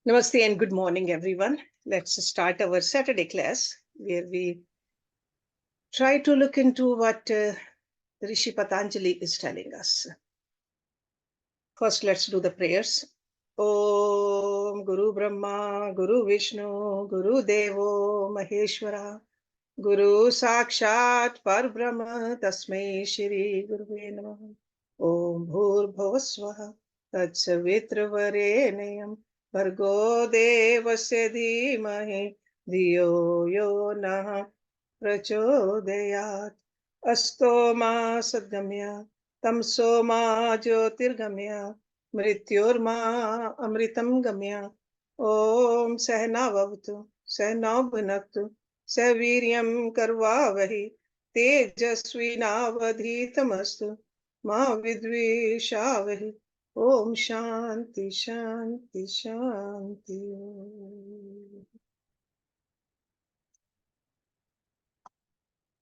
Namaste and good morning, everyone. Let's start our Saturday class where we try to look into what Rishi Patanjali is telling us. First, let's do the prayers. Om Guru Brahma, Guru Vishnu, Guru Devo Maheshwara, Guru Sakshat Parbrahma, Tasmai Shri Guruve Namah. Om Bhur Bhuvasvaha, Tatsavitra Bhargo Devasya Dhimahi, Dhiyo Yo Nah Prachodayat. Asto Ma Sadgamya, Tamso Ma Jyotirgamya, Mrityorma Amritam Gamya. Om Sahna Vavtu, Sahna Bhunaktu, Saviryam Karvavahi, Tejasvinavadhitamastu, Ma Vidvishavahi. Om Shanti Shanti Shanti.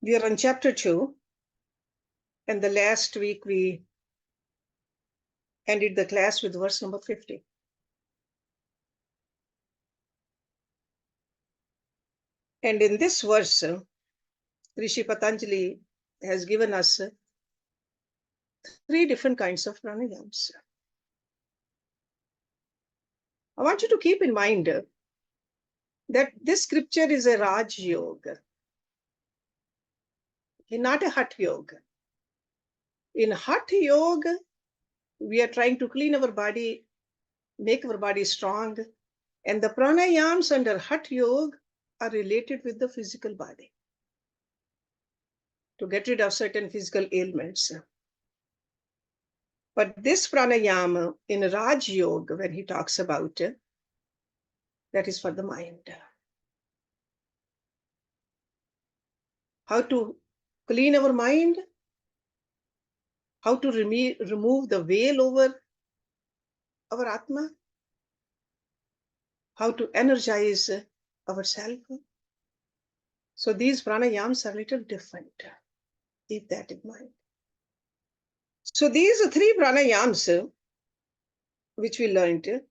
We are on chapter 2, and the last week we ended the class with verse number 50. And in this verse, Rishi Patanjali has given us 3 different kinds of pranayams. I want you to keep in mind that this scripture is a Raj Yoga, not a Hatha Yoga. In Hatha Yoga, we are trying to clean our body, make our body strong, and the pranayams under Hatha Yoga are related with the physical body to get rid of certain physical ailments. But this pranayama in Raj Yoga, when he talks about it, that is for the mind. How to clean our mind, how to remove the veil over our Atma, how to energize ourselves. So these pranayams are a little different. Keep that in mind. So these are 3 pranayams which we learned.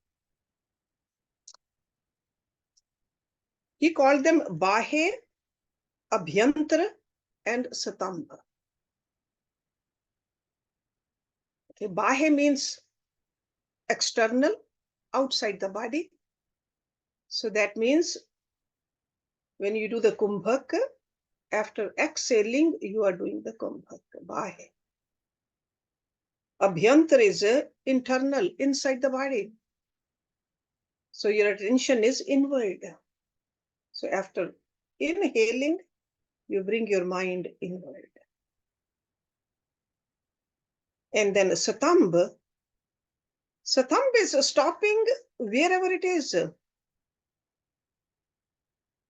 He called them bahyabhyantara and satamba. Okay, bahya means external, outside the body. So that means when you do the kumbhaka, after exhaling, you are doing the kumbhaka, bahya. Abhyantara is internal, inside the body. So your attention is inward. So after inhaling, you bring your mind inward. And then satamba. Satamba is stopping wherever it is.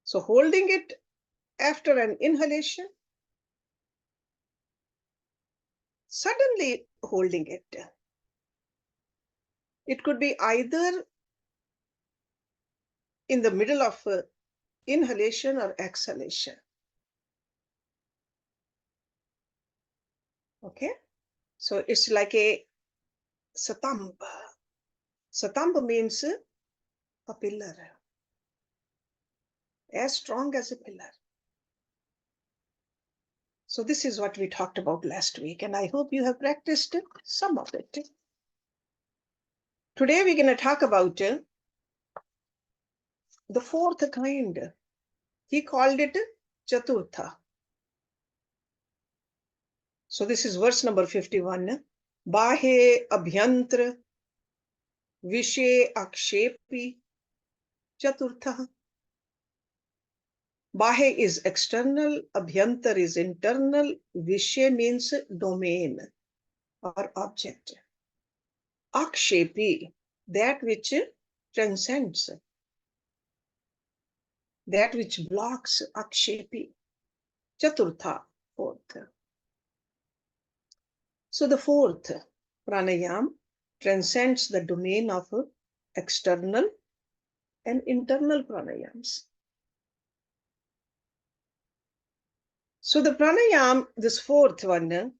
So holding it after an inhalation, suddenly holding it. It could be either in the middle of inhalation or exhalation. Okay, so it's like a satamba. Satamba means a pillar, as strong as a pillar. So this is what we talked about last week, and I hope you have practiced some of it. Today we're going to talk about the 4th kind. He called it chaturthah. So this is verse number 51. Bahyabhyantaravishayakshepi chaturthah. Bahya is external, abhyantar is internal, Vishya means domain or object. Akshepi, that which transcends, that which blocks, akshepi. Chaturtha, 4th. So the 4th pranayam transcends the domain of external and internal pranayams. So the pranayam, this 4th one,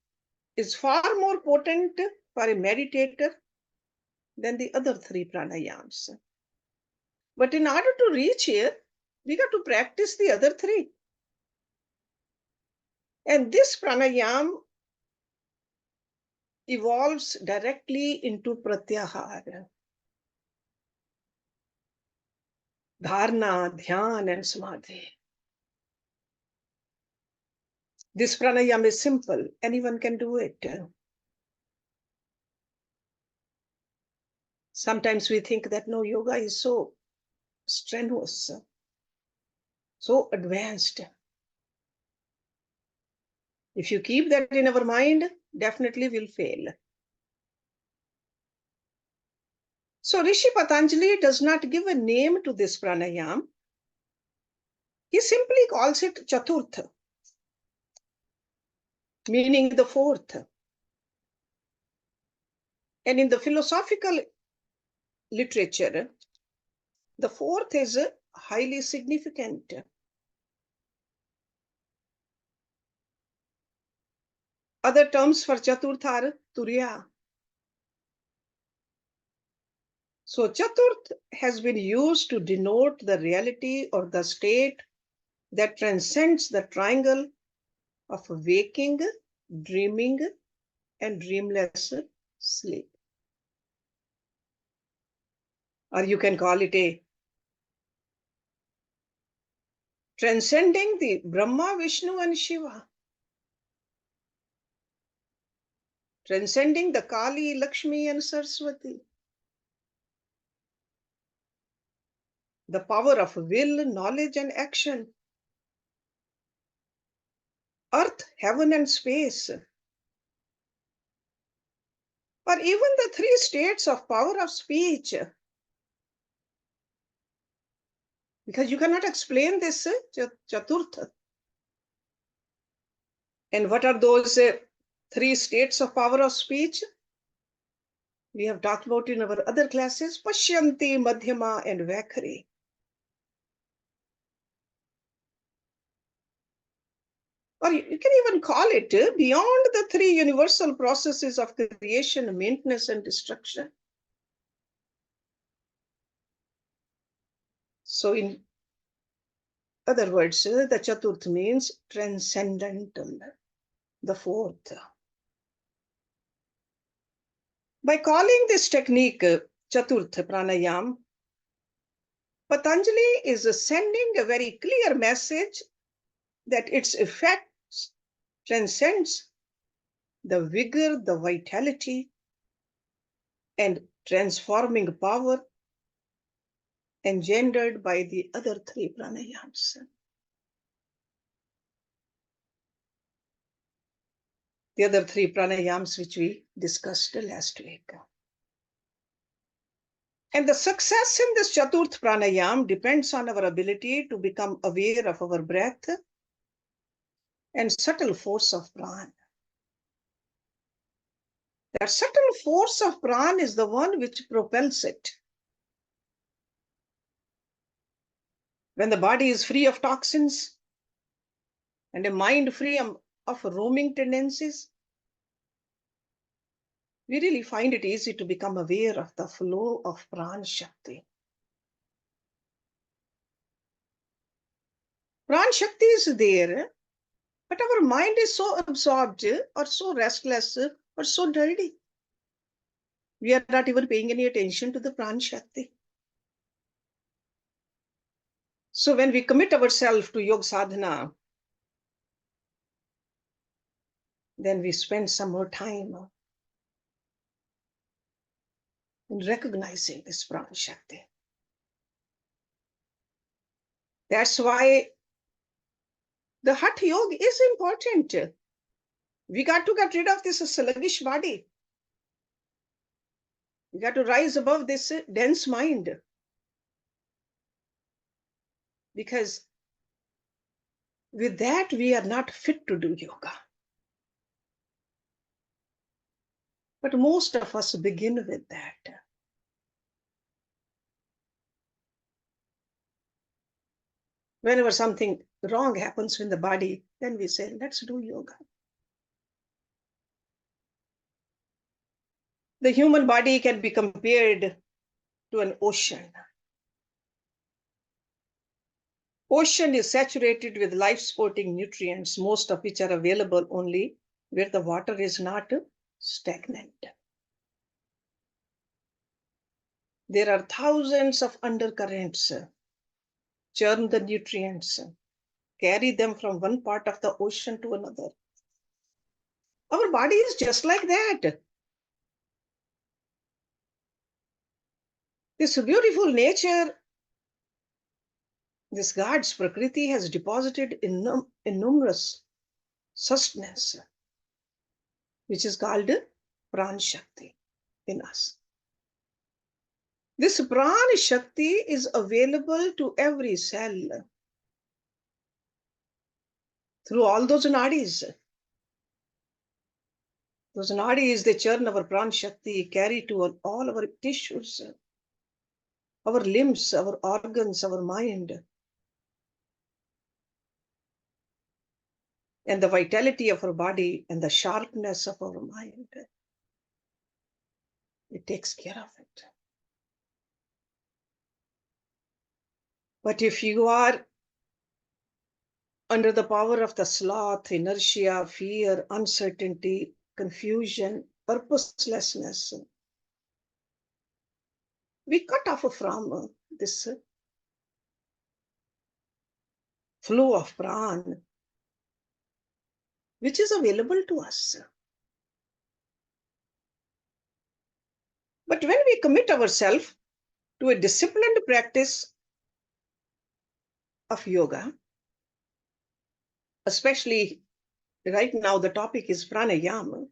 is far more potent for a meditator than the other 3 pranayams. But in order to reach here, we got to practice the other three. And this pranayam evolves directly into pratyahara, dharana, dhyan, and samadhi. This pranayam is simple. Anyone can do it. Sometimes we think that no, yoga is so strenuous, so advanced. If you keep that in our mind, definitely we'll fail. So Rishi Patanjali does not give a name to this pranayam. He simply calls it chaturthah, meaning the fourth. And in the philosophical literature, the fourth is highly significant. Other terms for chaturtha are turya. So chaturth has been used to denote the reality or the state that transcends the triangle of waking, dreaming, and dreamless sleep. Or you can call it a transcending the Brahma, Vishnu, and Shiva. Transcending the Kali, Lakshmi, and Saraswati. The power of will, knowledge, and action. Earth, heaven, and space. Or even the three states of power of speech. Because you cannot explain this chaturtha. And what are those three states of power of speech? We have talked about in our other classes, Pashyanti, Madhyama, and Vakhari. Or you can even call it beyond the three universal processes of creation, maintenance, and destruction. So in other words, the chaturth means transcendental, the fourth. By calling this technique chaturth pranayam, Patanjali is sending a very clear message that its effect transcends the vigor, the vitality, and transforming power engendered by the other three pranayams. The other three pranayams which we discussed last week. And the success in this chaturth pranayam depends on our ability to become aware of our breath and subtle force of prana. That subtle force of prana is the one which propels it. When the body is free of toxins and a mind free of roaming tendencies, we really find it easy to become aware of the flow of prana shakti. Prana shakti is there, but our mind is so absorbed or so restless or so dirty. We are not even paying any attention to the prana shakti. So when we commit ourselves to yoga sadhana, then we spend some more time in recognizing this prana shakti. That's why the hatha yoga is important. We got to get rid of this sluggish body. We got to rise above this dense mind. Because with that, we are not fit to do yoga. But most of us begin with that. Whenever something wrong happens in the body, then we say, let's do yoga. The human body can be compared to an ocean. Ocean is saturated with life-supporting nutrients, most of which are available only where the water is not stagnant. There are thousands of undercurrents, churn the nutrients, carry them from one part of the ocean to another. Our body is just like that. This beautiful nature, this God's Prakriti has deposited in numerous sustenance, which is called Prana Shakti in us. This Prana Shakti is available to every cell through all those nadis. Those nadis, they churn our Prana Shakti, carry to all our tissues, our limbs, our organs, our mind. And the vitality of our body and the sharpness of our mind. It takes care of it. But if you are under the power of the sloth, inertia, fear, uncertainty, confusion, purposelessness, we cut off from this flow of prana, which is available to us. But when we commit ourselves to a disciplined practice of yoga, especially right now the topic is pranayama,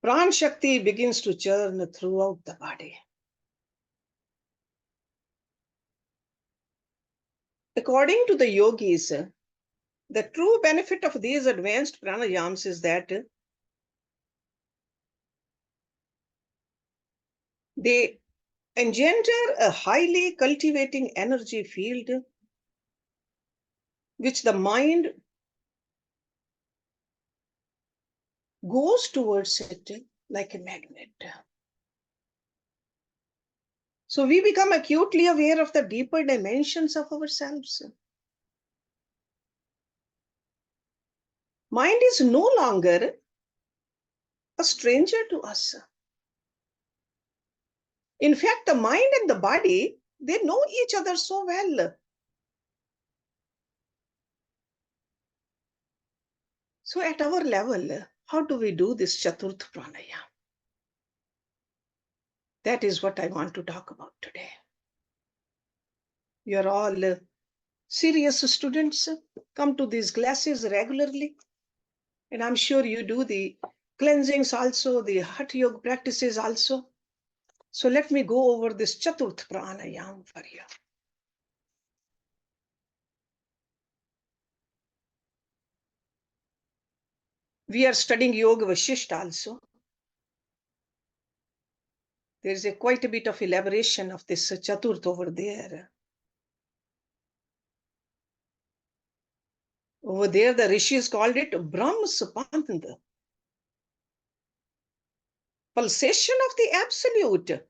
Prana Shakti begins to churn throughout the body. According to the yogis, the true benefit of these advanced pranayams is that they engender a highly cultivating energy field which the mind goes towards it like a magnet. So we become acutely aware of the deeper dimensions of ourselves. Mind is no longer a stranger to us. In fact, the mind and the body, they know each other so well. So at our level, how do we do this chaturthah pranayama? That is what I want to talk about today. You're all serious students, come to these classes regularly. And I'm sure you do the cleansings also, the hatha yoga practices also. So let me go over this chaturthah pranayama for you. We are studying Yog Sutras also. There is quite a bit of elaboration of this chaturth over there. Over there, the rishis called it Brahma Supantanda, pulsation of the absolute.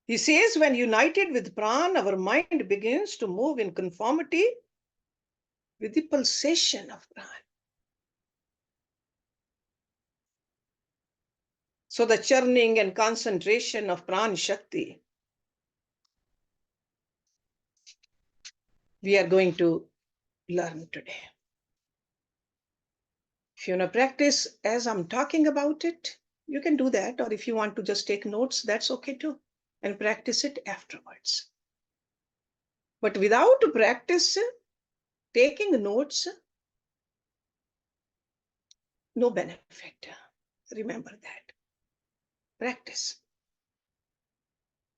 He says, when united with prana, our mind begins to move in conformity with the pulsation of prana. So the churning and concentration of prana shakti, we are going to learn today. If you want to practice as I'm talking about it, you can do that. Or if you want to just take notes, that's okay too. And practice it afterwards. But without practice, taking notes, no benefit. Remember that. Practice.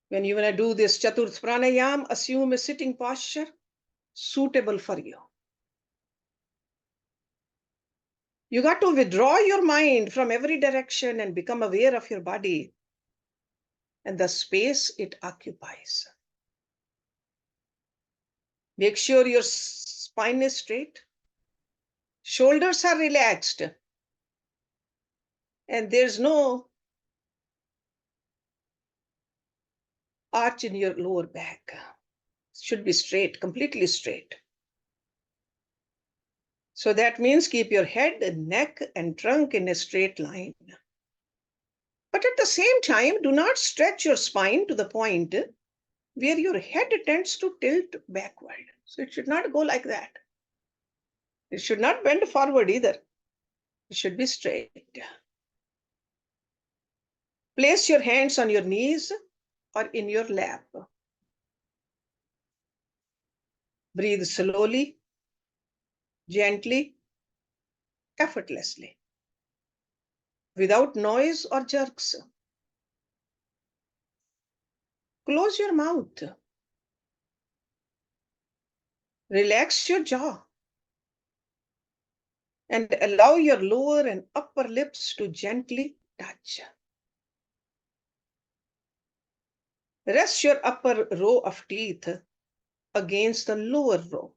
When you want to do this chaturth pranayam, assume a sitting posture suitable for you. You got to withdraw your mind from every direction and become aware of your body and the space it occupies. Make sure your spine is straight, shoulders are relaxed, and there's no arch in your lower back. should be straight, completely straight. So that means keep your head, neck, and trunk in a straight line. But at the same time, do not stretch your spine to the point where your head tends to tilt backward. So it should not go like that. It should not bend forward either. It should be straight. Place your hands on your knees or in your lap. Breathe slowly, gently, effortlessly, without noise or jerks. Close your mouth. Relax your jaw. And allow your lower and upper lips to gently touch. Rest your upper row of teeth against the lower row.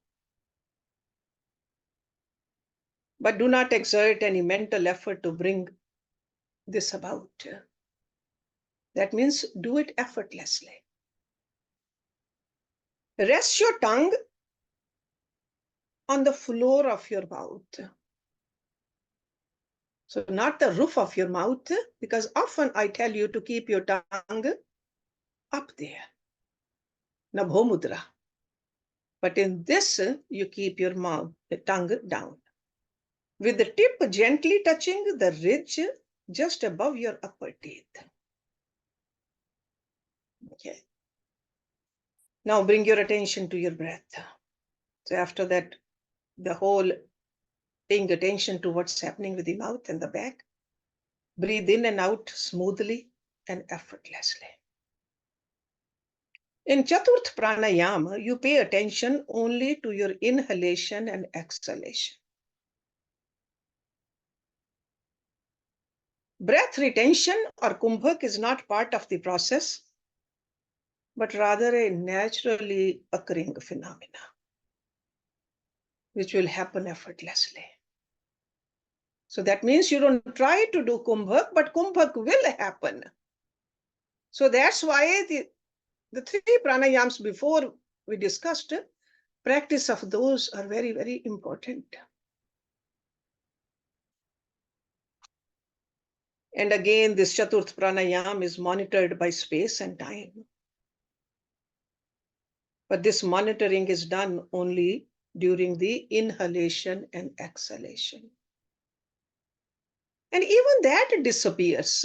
But do not exert any mental effort to bring this about. That means do it effortlessly. Rest your tongue on the floor of your mouth. So not the roof of your mouth, because often I tell you to keep your tongue up there. Nabho mudra. But in this, you keep your tongue down. With the tip gently touching the ridge just above your upper teeth. Okay. Now bring your attention to your breath. So after that, the whole paying attention to what's happening with the mouth and the back. Breathe in and out smoothly and effortlessly. In Chaturth Pranayama, you pay attention only to your inhalation and exhalation. Breath retention or kumbhak is not part of the process, but rather a naturally occurring phenomena, which will happen effortlessly. So that means you don't try to do kumbhak, but kumbhak will happen. So that's why the three pranayams before we discussed, practice of those are very, very important. And again, this Chaturth Pranayam is monitored by space and time. But this monitoring is done only during the inhalation and exhalation. And even that disappears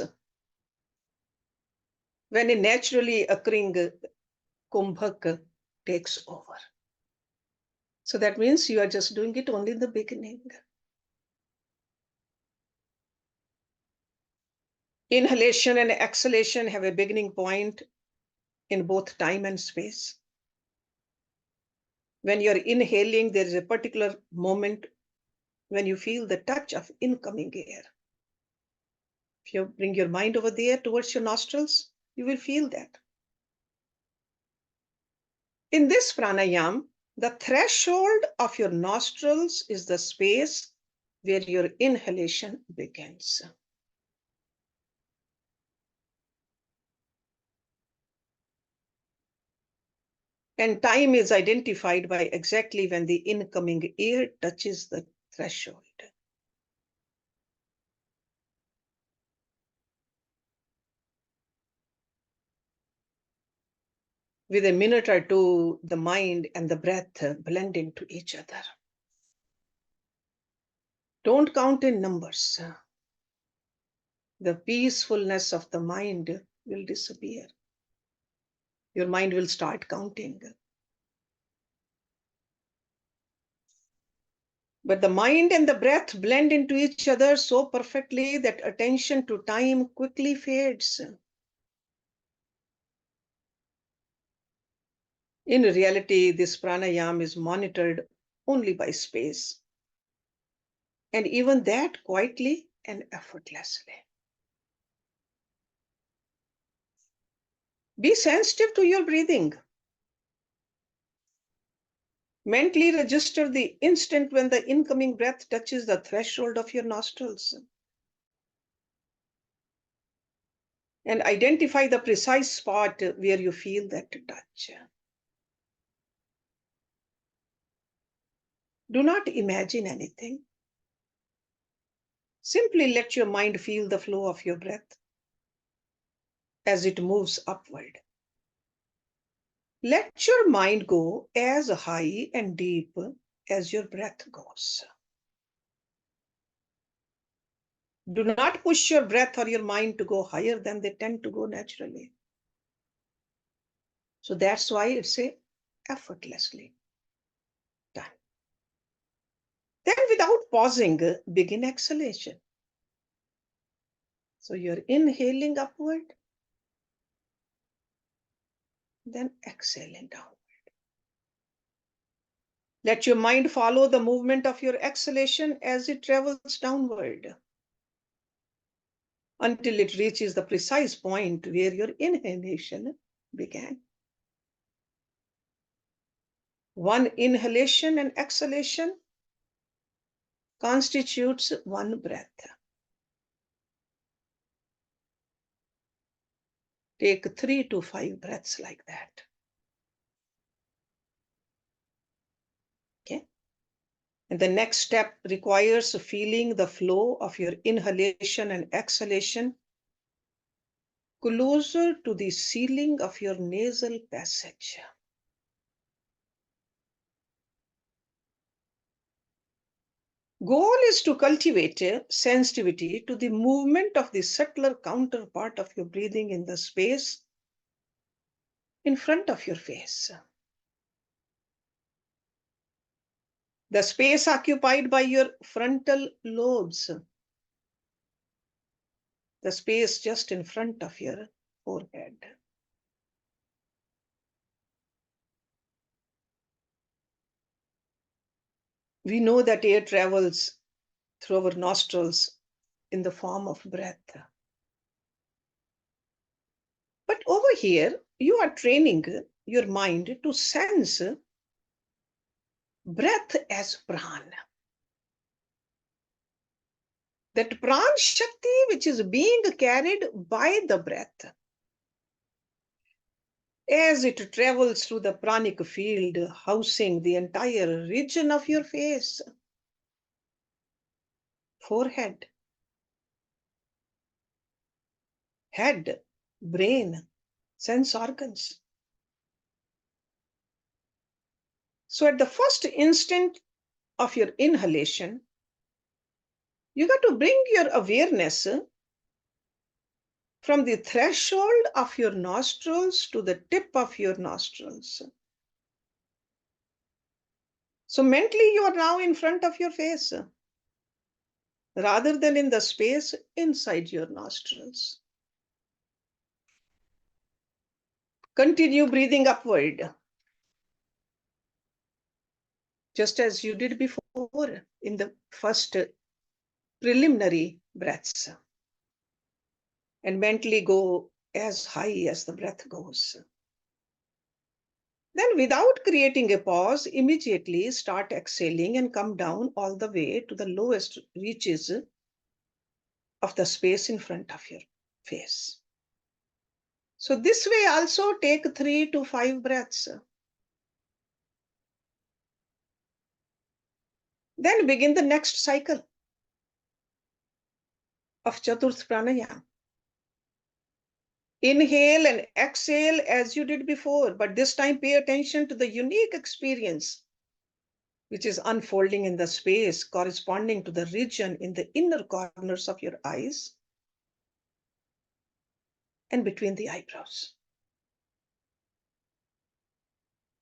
when a naturally occurring kumbhak takes over. So that means you are just doing it only in the beginning. Inhalation and exhalation have a beginning point in both time and space. When you're inhaling, there is a particular moment when you feel the touch of incoming air. If you bring your mind over there towards your nostrils, you will feel that. In this pranayam, the threshold of your nostrils is the space where your inhalation begins. And time is identified by exactly when the incoming air touches the threshold. With a minute or two, the mind and the breath blend into each other. Don't count in numbers. The peacefulness of the mind will disappear. Your mind will start counting. But the mind and the breath blend into each other so perfectly that attention to time quickly fades. In reality, this pranayam is monitored only by space, and even that quietly and effortlessly. Be sensitive to your breathing. Mentally register the instant when the incoming breath touches the threshold of your nostrils. And identify the precise spot where you feel that touch. Do not imagine anything. Simply let your mind feel the flow of your breath as it moves upward. Let your mind go as high and deep as your breath goes. Do not push your breath or your mind to go higher than they tend to go naturally. So that's why it's effortlessly done. Then without pausing, begin exhalation. So you're inhaling upward, then exhaling downward. Let your mind follow the movement of your exhalation as it travels downward until it reaches the precise point where your inhalation began. One inhalation and exhalation constitutes one breath. Take 3 to 5 breaths like that. Okay. And the next step requires feeling the flow of your inhalation and exhalation closer to the ceiling of your nasal passage. Goal is to cultivate sensitivity to the movement of the subtler counterpart of your breathing in the space in front of your face. The space occupied by your frontal lobes, the space just in front of your forehead. We know that air travels through our nostrils in the form of breath. But over here, you are training your mind to sense breath as prana. That prana shakti which is being carried by the breath. As it travels through the pranic field, housing the entire region of your face, forehead, head, brain, sense organs. So at the first instant of your inhalation, you got to bring your awareness from the threshold of your nostrils to the tip of your nostrils. So mentally, you are now in front of your face rather than in the space inside your nostrils. Continue breathing upward, just as you did before in the first preliminary breaths, and mentally go as high as the breath goes. Then, without creating a pause, immediately start exhaling and come down all the way to the lowest reaches of the space in front of your face. So this way also take 3 to 5 breaths. Then begin the next cycle of chaturthah pranayama. Inhale and exhale as you did before, but this time pay attention to the unique experience which is unfolding in the space corresponding to the region in the inner corners of your eyes and between the eyebrows.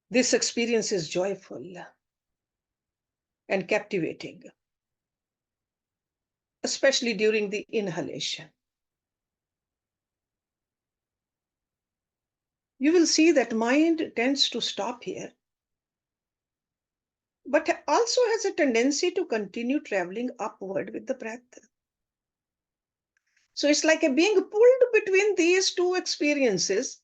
This experience is joyful and captivating, especially during the inhalation. You will see that mind tends to stop here, but also has a tendency to continue traveling upward with the breath. So it's like being pulled between these two experiences,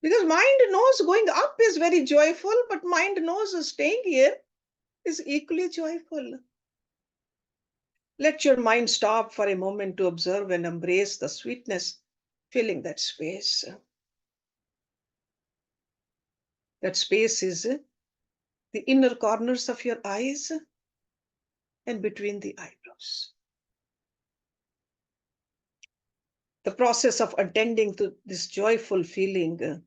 because mind knows going up is very joyful, but mind knows staying here is equally joyful. Let your mind stop for a moment to observe and embrace the sweetness filling that space. That space is the inner corners of your eyes, and between the eyebrows. The process of attending to this joyful feeling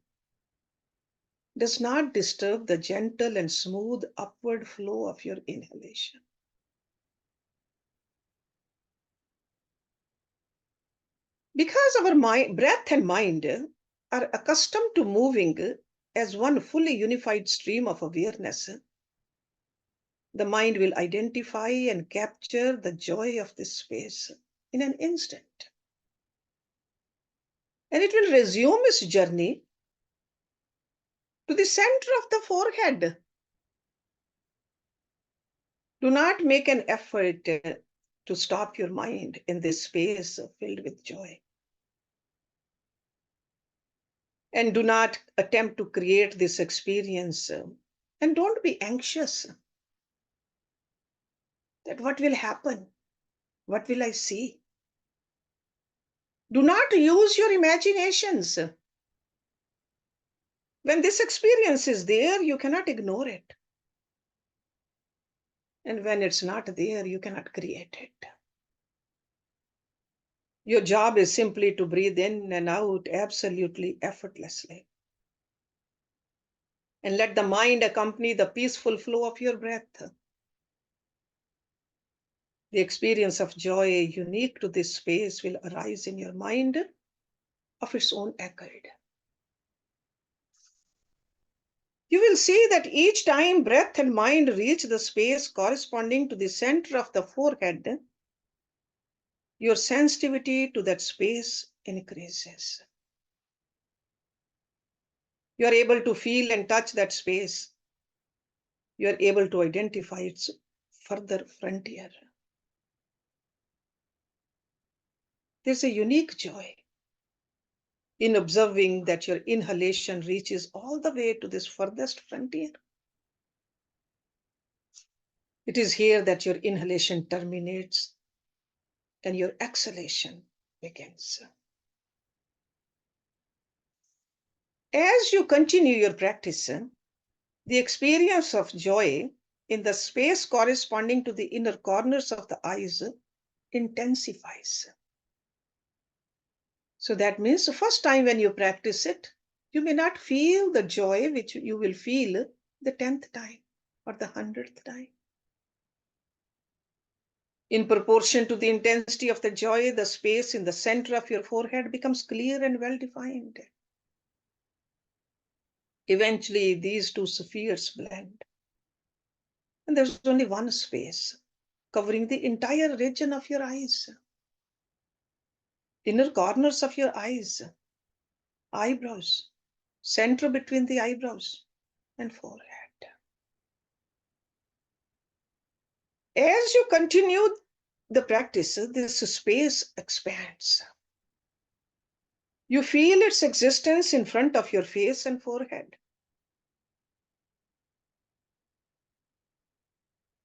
does not disturb the gentle and smooth upward flow of your inhalation. Because our breath and mind are accustomed to moving as one fully unified stream of awareness, the mind will identify and capture the joy of this space in an instant. And it will resume its journey to the center of the forehead. Do not make an effort to stop your mind in this space filled with joy. And do not attempt to create this experience. And don't be anxious that what will happen? What will I see? Do not use your imaginations. When this experience is there, you cannot ignore it. And when it's not there, you cannot create it. Your job is simply to breathe in and out absolutely effortlessly. And let the mind accompany the peaceful flow of your breath. The experience of joy unique to this space will arise in your mind of its own accord. You will see that each time breath and mind reach the space corresponding to the center of the forehead, your sensitivity to that space increases. You are able to feel and touch that space. You are able to identify its further frontier. There's a unique joy in observing that your inhalation reaches all the way to this furthest frontier. It is here that your inhalation terminates and your exhalation begins. As you continue your practice, the experience of joy in the space corresponding to the inner corners of the eyes intensifies. So that means the first time when you practice it, you may not feel the joy which you will feel the 10th time or the 100th time. In proportion to the intensity of the joy, the space in the center of your forehead becomes clear and well-defined. Eventually, these two spheres blend. And there's only one space covering the entire region of your eyes. Inner corners of your eyes, eyebrows, center between the eyebrows and forehead. As you continue the practice, this space expands. You feel its existence in front of your face and forehead.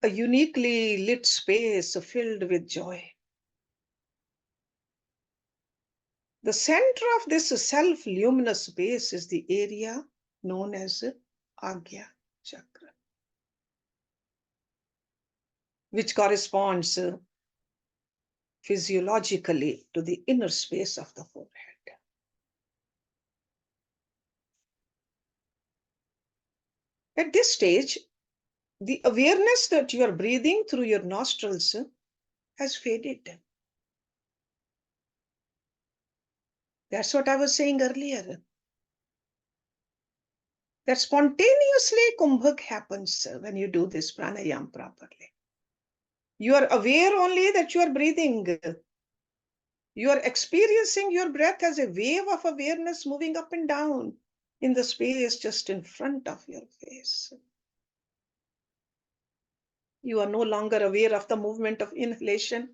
A uniquely lit space filled with joy. The center of this self-luminous space is the area known as Agya Chakra, which corresponds physiologically to the inner space of the forehead. At this stage, the awareness that you are breathing through your nostrils has faded. That's what I was saying earlier. That spontaneously kumbhak happens when you do this pranayama properly. You are aware only that you are breathing. You are experiencing your breath as a wave of awareness moving up and down in the space just in front of your face. You are no longer aware of the movement of inhalation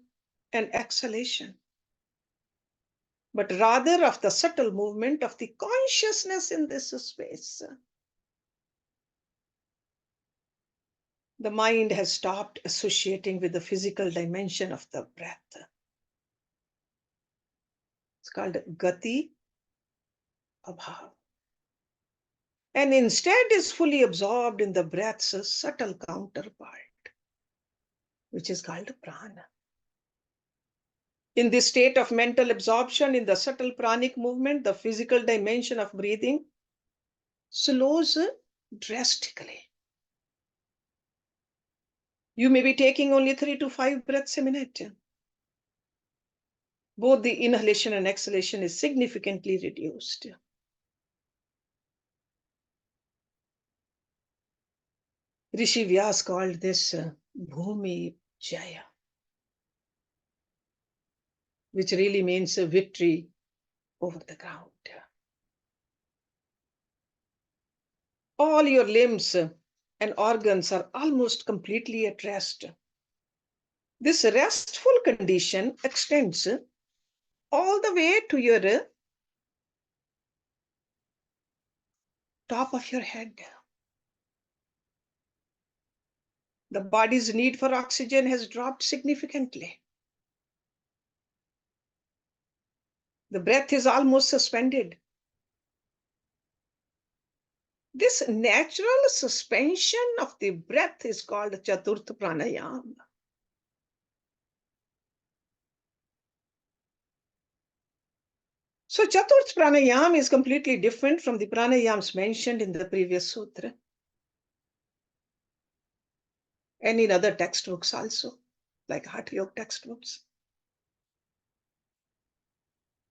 and exhalation, but rather of the subtle movement of the consciousness in this space. The mind has stopped associating with the physical dimension of the breath. It's called Gati Abhav. and instead is fully absorbed in the breath's subtle counterpart, which is called prana. In this state of mental absorption in the subtle pranic movement, the physical dimension of breathing slows drastically. You may be taking only 3 to 5 breaths a minute. Both the inhalation and exhalation is significantly reduced. Rishi Vyas called this Bhumi Jaya, which really means a victory over the ground. All your limbs and organs are almost completely at rest. This restful condition extends all the way to your top of your head. The body's need for oxygen has dropped significantly. The breath is almost suspended. This natural suspension of the breath is called chaturthah pranayama. So chaturthah pranayama is completely different from the pranayams mentioned in the previous sutra and in other textbooks also, like Hatha Yoga textbooks.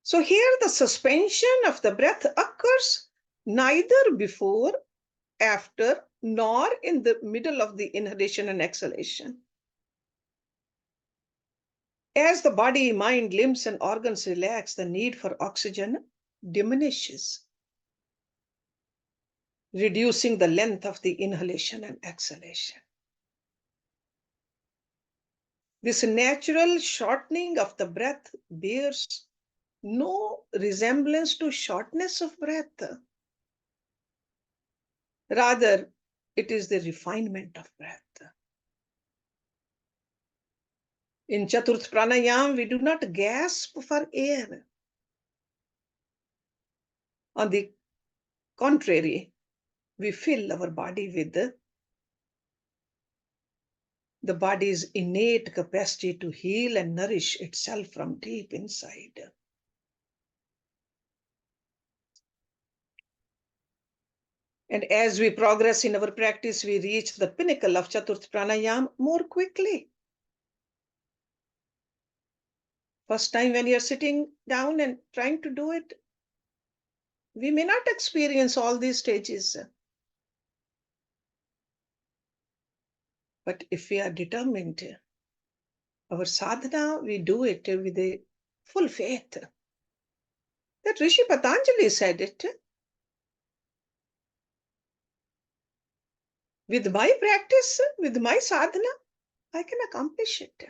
So here the suspension of the breath occurs neither before, after, nor in the middle of the inhalation and exhalation. As the body, mind, limbs, and organs relax, the need for oxygen diminishes, reducing the length of the inhalation and exhalation. This natural shortening of the breath bears no resemblance to shortness of breath. Rather, it is the refinement of breath. In Chaturth Pranayam, we do not gasp for air. On the contrary, we fill our body with the body's innate capacity to heal and nourish itself from deep inside. And as we progress in our practice, we reach the pinnacle of Chaturth Pranayam more quickly. First time when you're sitting down and trying to do it, we may not experience all these stages. But if we are determined, our sadhana, we do it with a full faith. That Rishi Patanjali said it. With my practice, with my sadhana, I can accomplish it.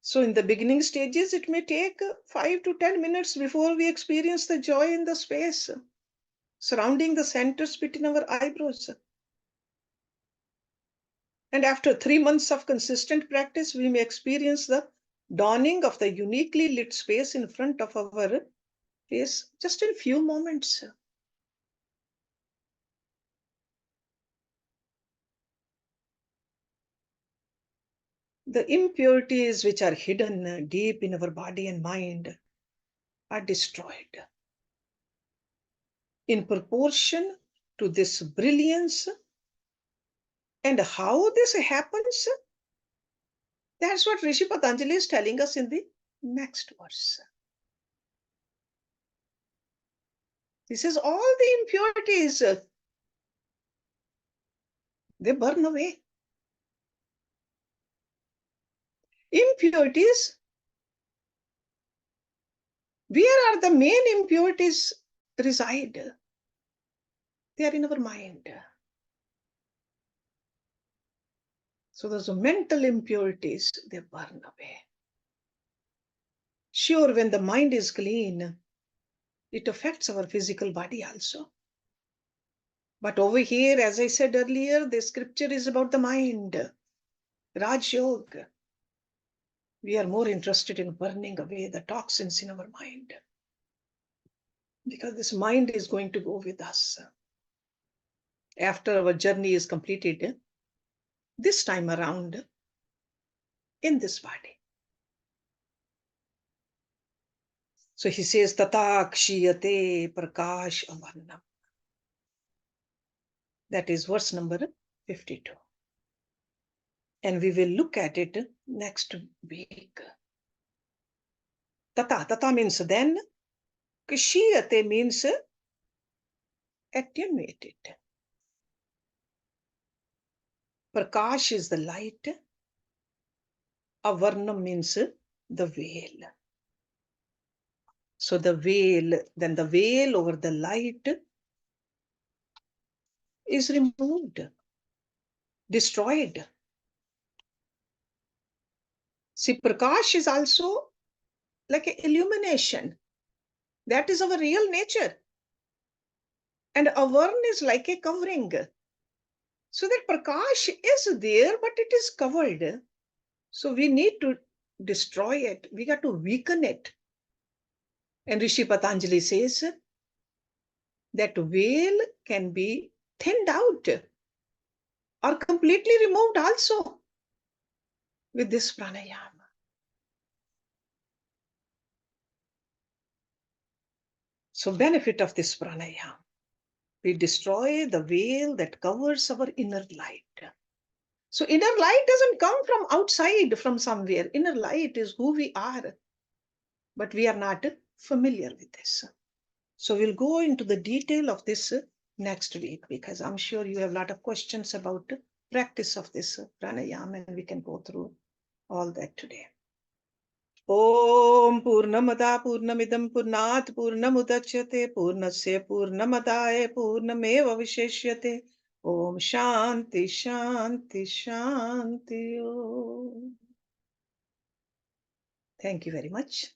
So in the beginning stages, it may take 5 to 10 minutes before we experience the joy in the space surrounding the centers between our eyebrows. And after 3 months of consistent practice, we may experience the dawning of the uniquely lit space in front of our face just in few moments. The impurities which are hidden deep in our body and mind are destroyed. In proportion to this brilliance, and how this happens, that's what Rishi Patanjali is telling us in the next verse. He says all the impurities, they burn away. Impurities, where are the main impurities reside? They are in our mind. So those mental impurities, they burn away. Sure, when the mind is clean, it affects our physical body also. But over here, as I said earlier, the scripture is about the mind. Raj Yoga. We are more interested in burning away the toxins in our mind. because this mind is going to go with us. After our journey is completed, this time around, in this body. So he says, Tata kshiyate prakash avarnam. That is verse number 52. And we will look at it next week. Tata means then, kshiyate means attenuated. Prakash is the light. Avarnam means the veil. So the veil, then the veil over the light is removed, destroyed. See, Prakash is also like an illumination. That is our real nature. And Avarn is like a covering. So that Prakash is there, but it is covered. So we need to destroy it. We got to weaken it. And Rishi Patanjali says that veil can be thinned out or completely removed also with this pranayama. So benefit of this pranayama. We destroy the veil that covers our inner light. So inner light doesn't come from outside, from somewhere. Inner light is who we are. But we are not familiar with this. So we'll go into the detail of this next week, because I'm sure you have a lot of questions about the practice of this pranayama, and we can go through all that today. Om Purnamada Purnamidam Purnat Purnamudachyate Purnasya Purnamadaye Purnameva Visheshyate. Om Shanti Shanti Shanti Om. Thank you very much.